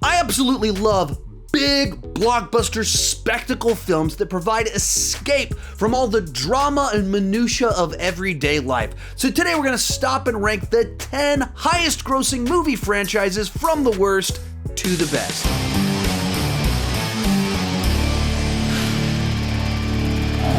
I absolutely love big blockbuster spectacle films that provide escape from all the drama and minutia of everyday life. So today we're going to stop and rank the 10 highest grossing movie franchises from the worst to the best.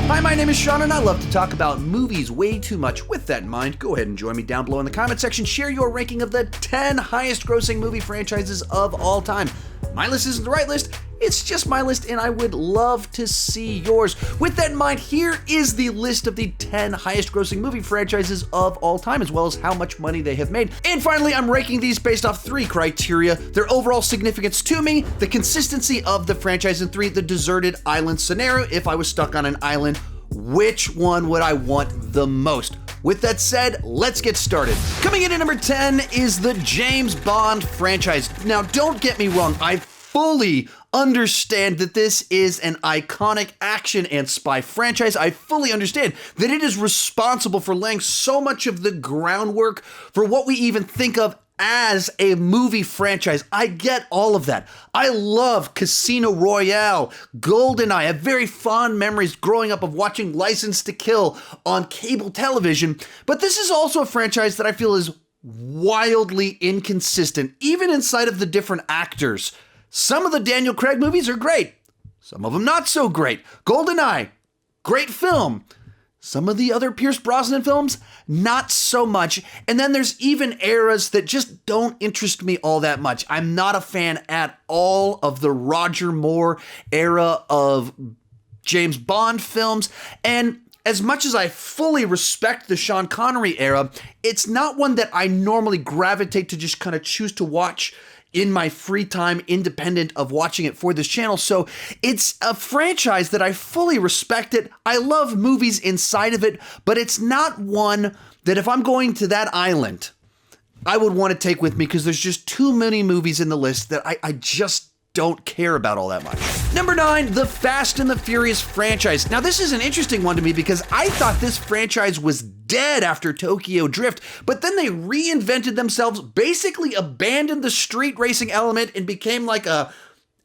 Hi, my name is Sean and I love to talk about movies way too much. With that in mind, go ahead and join me down below in the comment section. Share your ranking of the 10 highest grossing movie franchises of all time. My list isn't the right list, it's just my list and I would love to see yours. With that in mind, here is the list of the 10 highest grossing movie franchises of all time, as well as how much money they have made. And finally, I'm ranking these based off 3 criteria: their overall significance to me, the consistency of the franchise, and 3, the deserted island scenario. If I was stuck on an island, which one would I want the most? With that said, let's get started. Coming in at number 10 is the James Bond franchise. Now, don't get me wrong, I fully understand that this is an iconic action and spy franchise. I fully understand that it is responsible for laying so much of the groundwork for what we even think of as a movie franchise. I get all of that. I love Casino Royale, GoldenEye. I have very fond memories growing up of watching License to Kill on cable television, but this is also a franchise that I feel is wildly inconsistent, even inside of the different actors. Some of the Daniel Craig movies are great, some of them not so great. GoldenEye, great film. Some of the other Pierce Brosnan films, not so much. And then there's even eras that just don't interest me all that much. I'm not a fan at all of the Roger Moore era of James Bond films. And as much as I fully respect the Sean Connery era, it's not one that I normally gravitate to just kind of choose to watch in my free time, independent of watching it for this channel. So it's a franchise that I fully respect it. I love movies inside of it, but it's not one that if I'm going to that island, I would want to take with me, because there's just too many movies in the list that I just don't care about all that much. Number 9, the Fast and the Furious franchise. Now, this is an interesting one to me because I thought this franchise was dead after Tokyo Drift, but then they reinvented themselves, basically abandoned the street racing element and became like a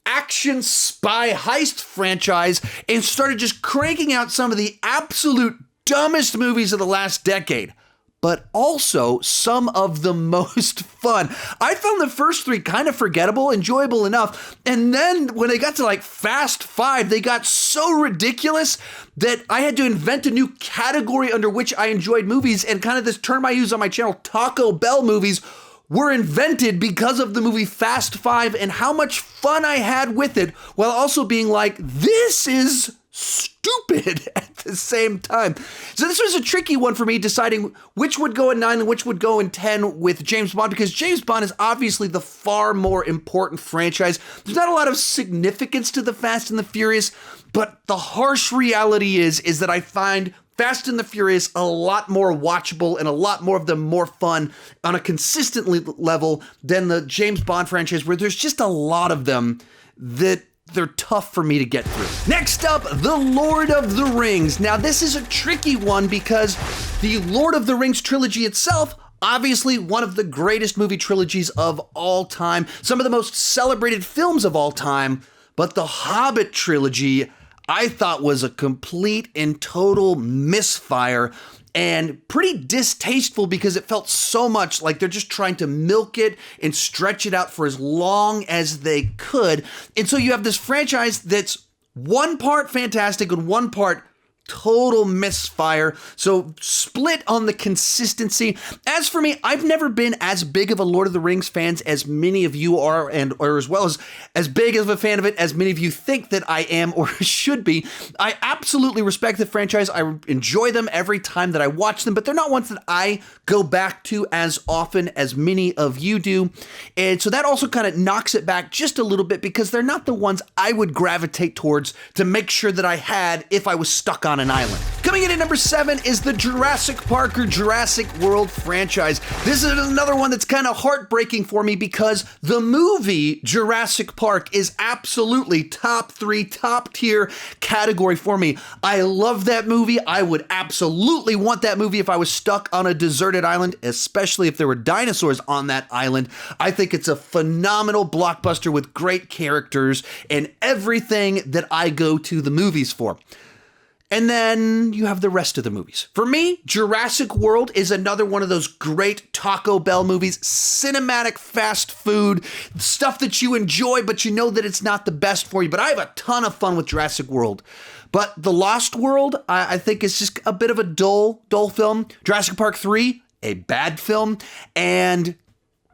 action spy heist franchise and started just cranking out some of the absolute dumbest movies of the last decade, but also some of the most fun. I found the first 3 kind of forgettable, enjoyable enough, and then when they got to like Fast 5, they got so ridiculous that I had to invent a new category under which I enjoyed movies, and kind of this term I use on my channel, Taco Bell movies, were invented because of the movie Fast 5 and how much fun I had with it, while also being like, this is stupid at the same time. So this was a tricky one for me, deciding which would go in 9 and which would go in 10 with James Bond, because James Bond is obviously the far more important franchise. There's not a lot of significance to the Fast and the Furious, but the harsh reality is that I find Fast and the Furious a lot more watchable and a lot more of them more fun on a consistent level than the James Bond franchise, where there's just a lot of them that they're tough for me to get through. Next up, The Lord of the Rings. Now, this is a tricky one because the Lord of the Rings trilogy itself, obviously one of the greatest movie trilogies of all time, some of the most celebrated films of all time, but the Hobbit trilogy I thought was a complete and total misfire, and pretty distasteful because it felt so much like they're just trying to milk it and stretch it out for as long as they could. And so you have this franchise that's one part fantastic and one part total misfire. So split on the consistency. As for me, I've never been as big of a Lord of the Rings fans as many of you are, or as well as big of a fan of it as many of you think that I am or should be. I absolutely respect the franchise. I enjoy them every time that I watch them, but they're not ones that I go back to as often as many of you do. And so that also kind of knocks it back just a little bit, because they're not the ones I would gravitate towards to make sure that I had if I was stuck on an island. Coming in at number 7 is the Jurassic Park or Jurassic World franchise. This is another one that's kind of heartbreaking for me because the movie Jurassic Park is absolutely top 3, top tier category for me. I love that movie. I would absolutely want that movie if I was stuck on a deserted island, especially if there were dinosaurs on that island. I think it's a phenomenal blockbuster with great characters and everything that I go to the movies for. And then you have the rest of the movies. For me, Jurassic World is another one of those great Taco Bell movies, cinematic fast food, stuff that you enjoy, but you know that it's not the best for you. But I have a ton of fun with Jurassic World. But The Lost World, I think is just a bit of a dull film. Jurassic Park 3, a bad film. And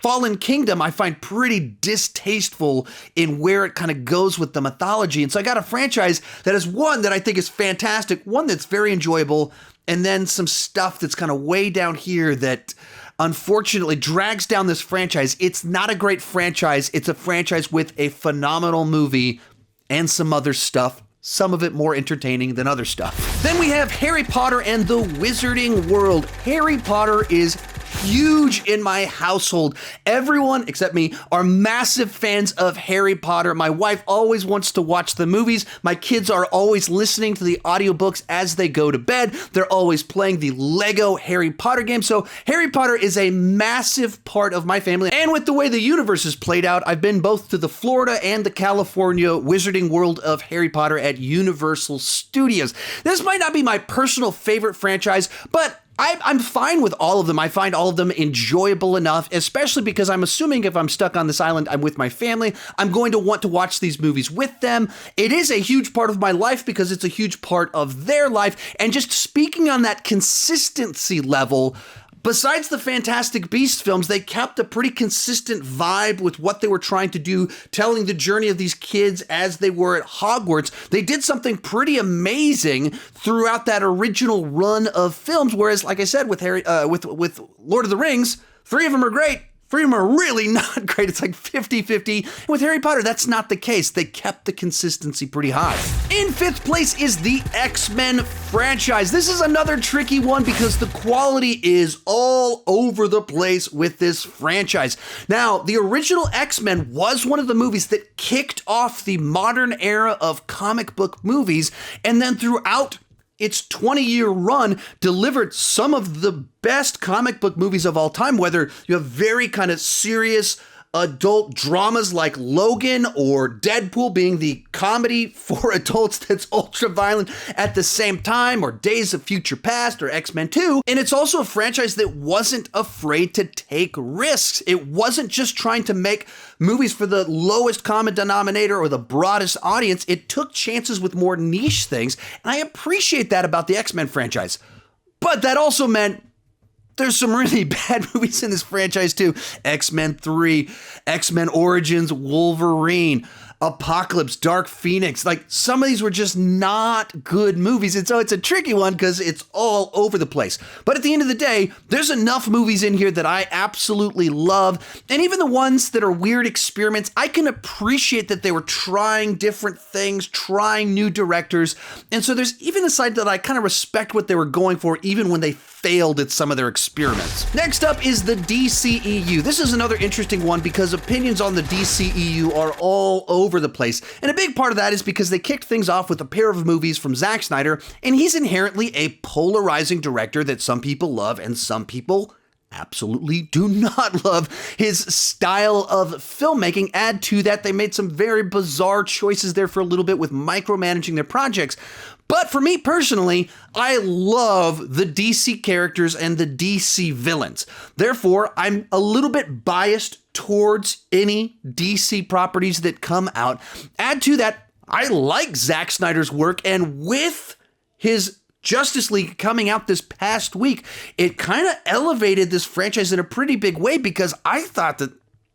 Fallen Kingdom, I find pretty distasteful in where it kind of goes with the mythology. And so I got a franchise that is one that I think is fantastic, one that's very enjoyable, and then some stuff that's kind of way down here that unfortunately drags down this franchise. It's not a great franchise. It's a franchise with a phenomenal movie and some other stuff. Some of it more entertaining than other stuff. Then we have Harry Potter and the Wizarding World. Harry Potter is huge in my household. Everyone except me are massive fans of Harry Potter. My wife always wants to watch the movies. My kids are always listening to the audiobooks as they go to bed. They're always playing the Lego Harry Potter game. So Harry Potter is a massive part of my family. And with the way the universe is played out, I've been both to the Florida and the California Wizarding World of Harry Potter at Universal Studios. This might not be my personal favorite franchise, but I'm fine with all of them. I find all of them enjoyable enough, especially because I'm assuming if I'm stuck on this island, I'm with my family, I'm going to want to watch these movies with them. It is a huge part of my life because it's a huge part of their life. And just speaking on that consistency level, besides the Fantastic Beasts films, they kept a pretty consistent vibe with what they were trying to do, telling the journey of these kids as they were at Hogwarts. They did something pretty amazing throughout that original run of films. Whereas, like I said, with with Lord of the Rings, 3 of them are great. 3 of them are really not great. It's like 50-50. With Harry Potter, that's not the case. They kept the consistency pretty high. In 5th place is the X-Men franchise. This is another tricky one because the quality is all over the place with this franchise. Now, the original X-Men was one of the movies that kicked off the modern era of comic book movies, and then throughout its 20-year run delivered some of the best comic book movies of all time, whether you have very kind of serious adult dramas like Logan or Deadpool being the comedy for adults that's ultra violent at the same time, or Days of Future Past or X-Men 2. And it's also a franchise that wasn't afraid to take risks. It wasn't just trying to make movies for the lowest common denominator or the broadest audience. It took chances with more niche things. And I appreciate that about the X-Men franchise. But that also meant there's some really bad movies in this franchise too. X-Men 3, X-Men Origins, Wolverine, Apocalypse, Dark Phoenix. Like, some of these were just not good movies. And so it's a tricky one because it's all over the place. But at the end of the day, there's enough movies in here that I absolutely love. And even the ones that are weird experiments, I can appreciate that they were trying different things, trying new directors. And so there's even a side that I kind of respect what they were going for, even when they failed at some of their experiments. Next up is the DCEU. This is another interesting one because opinions on the DCEU are all over the place. And a big part of that is because they kicked things off with a pair of movies from Zack Snyder, and he's inherently a polarizing director that some people love and some people absolutely do not love his style of filmmaking. Add to that, they made some very bizarre choices there for a little bit with micromanaging their projects. But for me personally, I love the DC characters and the DC villains. Therefore, I'm a little bit biased towards any DC properties that come out. Add to that, I like Zack Snyder's work, and with his Justice League coming out this past week, it kind of elevated this franchise in a pretty big way because I thought that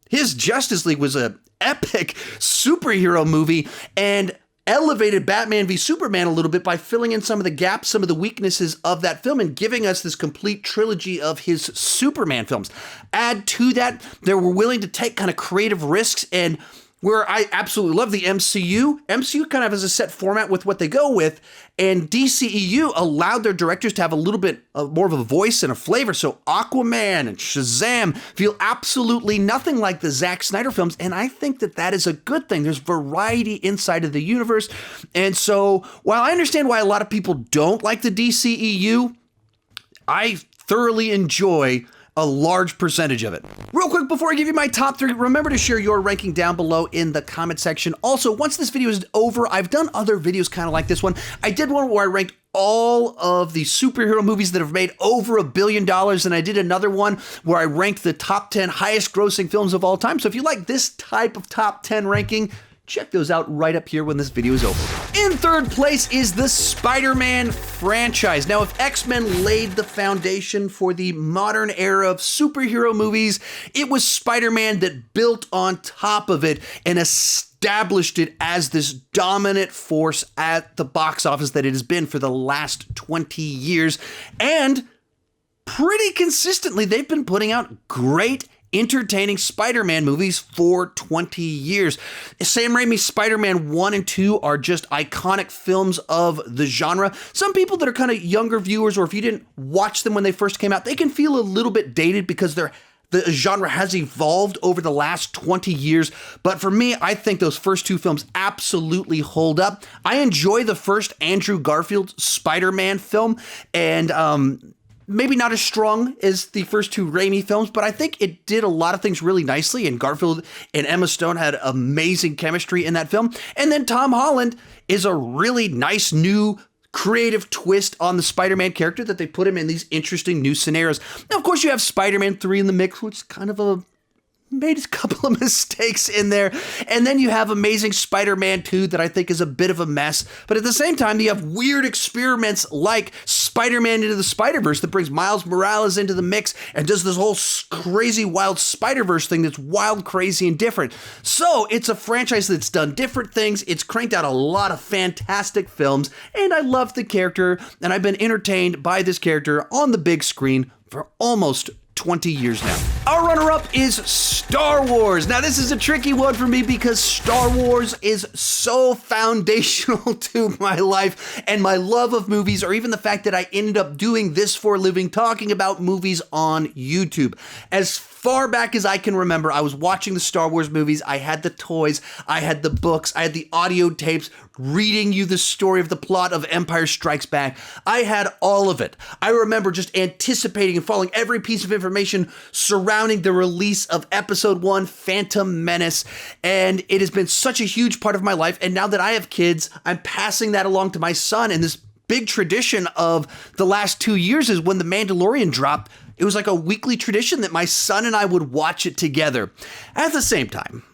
his Justice League was an epic superhero movie and elevated Batman v Superman a little bit by filling in some of the gaps, some of the weaknesses of that film, and giving us this complete trilogy of his Superman films. Add to that, they were willing to take kind of creative risks and where I absolutely love the MCU. MCU kind of has a set format with what they go with, and DCEU allowed their directors to have a little bit more of a voice and a flavor. So Aquaman and Shazam feel absolutely nothing like the Zack Snyder films, and I think that that is a good thing. There's variety inside of the universe, and so while I understand why a lot of people don't like the DCEU, I thoroughly enjoy a large percentage of it. Real quick, before I give you my top 3, remember to share your ranking down below in the comment section. Also, once this video is over, I've done other videos kind of like this one. I did one where I ranked all of the superhero movies that have made over $1 billion, and I did another one where I ranked the top 10 highest grossing films of all time. So if you like this type of top 10 ranking, check those out right up here when this video is over. In third place is the Spider-Man franchise. Now, if X-Men laid the foundation for the modern era of superhero movies, it was Spider-Man that built on top of it and established it as this dominant force at the box office that it has been for the last 20 years. And pretty consistently, they've been putting out great entertaining Spider-Man movies for 20 years. Sam Raimi's Spider-Man 1 and 2 are just iconic films of the genre. Some people that are kind of younger viewers, or if you didn't watch them when they first came out, they can feel a little bit dated because the genre has evolved over the last 20 years. But for me, I think those first 2 films absolutely hold up. I enjoy the first Andrew Garfield Spider-Man film, and maybe not as strong as the first 2 Raimi films, but I think it did a lot of things really nicely, and Garfield and Emma Stone had amazing chemistry in that film. And then Tom Holland is a really nice new creative twist on the Spider-Man character that they put him in these interesting new scenarios. Now, of course, you have Spider-Man 3 in the mix, which is kind of made a couple of mistakes in there. And then you have Amazing Spider-Man 2 that I think is a bit of a mess. But at the same time, you have weird experiments like Spider-Man Into the Spider-Verse that brings Miles Morales into the mix and does this whole crazy wild Spider-Verse thing that's wild, crazy, and different. So it's a franchise that's done different things. It's cranked out a lot of fantastic films, and I love the character, and I've been entertained by this character on the big screen for almost 20 years now. Our runner-up is Star Wars. Now, this is a tricky one for me because Star Wars is so foundational to my life and my love of movies, or even the fact that I ended up doing this for a living, talking about movies on YouTube. As far back as I can remember, I was watching the Star Wars movies. I had the toys, I had the books, I had the audio tapes, reading you the story of the plot of Empire Strikes Back. I had all of it. I remember just anticipating and following every piece of information surrounding the release of Episode 1, Phantom Menace, and it has been such a huge part of my life. And now that I have kids, I'm passing that along to my son, and this big tradition of the last 2 years is when The Mandalorian dropped, it was like a weekly tradition that my son and I would watch it together. At the same time,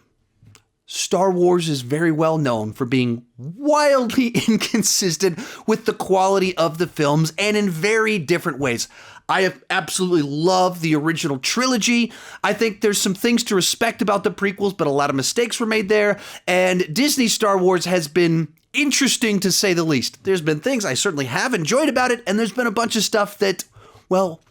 Star Wars is very well known for being wildly inconsistent with the quality of the films, and in very different ways. I have absolutely loved the original trilogy. I think there's some things to respect about the prequels, but a lot of mistakes were made there. And Disney's Star Wars has been interesting to say the least. There's been things I certainly have enjoyed about it, and there's been a bunch of stuff that, well,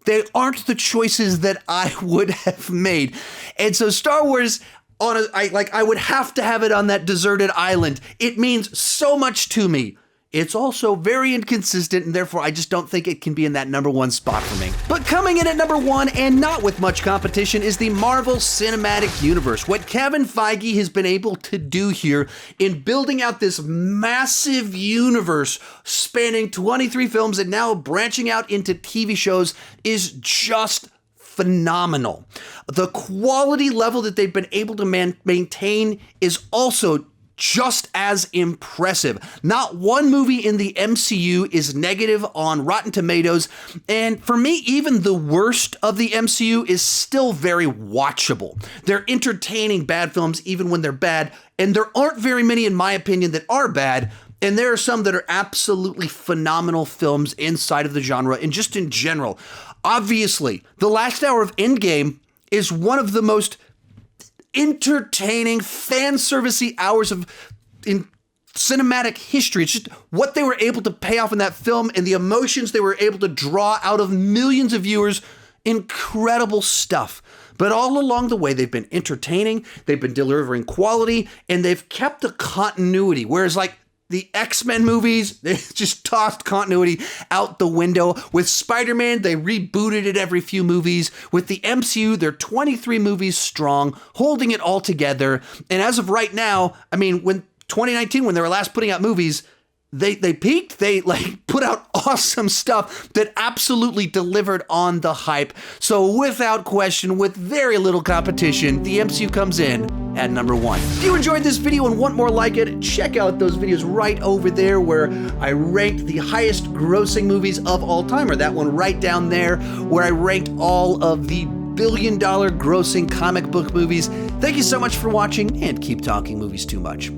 they aren't the choices that I would have made. And so Star Wars, I would have to have it on that deserted island. It means so much to me. It's also very inconsistent, and therefore I just don't think it can be in that #1 spot for me. But coming in at #1, and not with much competition, is the Marvel Cinematic Universe. What Kevin Feige has been able to do here in building out this massive universe spanning 23 films and now branching out into TV shows is just phenomenal. The quality level that they've been able to maintain is also just as impressive. Not one movie in the MCU is negative on Rotten Tomatoes, and for me, even the worst of the MCU is still very watchable. They're entertaining bad films even when they're bad, and there aren't very many, in my opinion, that are bad, and there are some that are absolutely phenomenal films inside of the genre and just in general. Obviously, the last hour of Endgame is one of the most entertaining, fan-servicey hours in cinematic history. It's just what they were able to pay off in that film and the emotions they were able to draw out of millions of viewers. Incredible stuff. But all along the way, they've been entertaining, they've been delivering quality, and they've kept the continuity. Whereas like the X-Men movies, they just tossed continuity out the window. With SpiderMan, they rebooted it every few movies. With the MCU, they're 23 movies strong, holding it all together. And as of right now, I mean, when 2019, when they were last putting out movies, they peaked. They like put out awesome stuff that absolutely delivered on the hype. So without question, with very little competition, the MCU comes in at number 1. If you enjoyed this video and want more like it, check out those videos right over there where I ranked the highest grossing movies of all time, or that one right down there where I ranked all of the billion-dollar grossing comic book movies. Thank you so much for watching, and keep talking movies too much.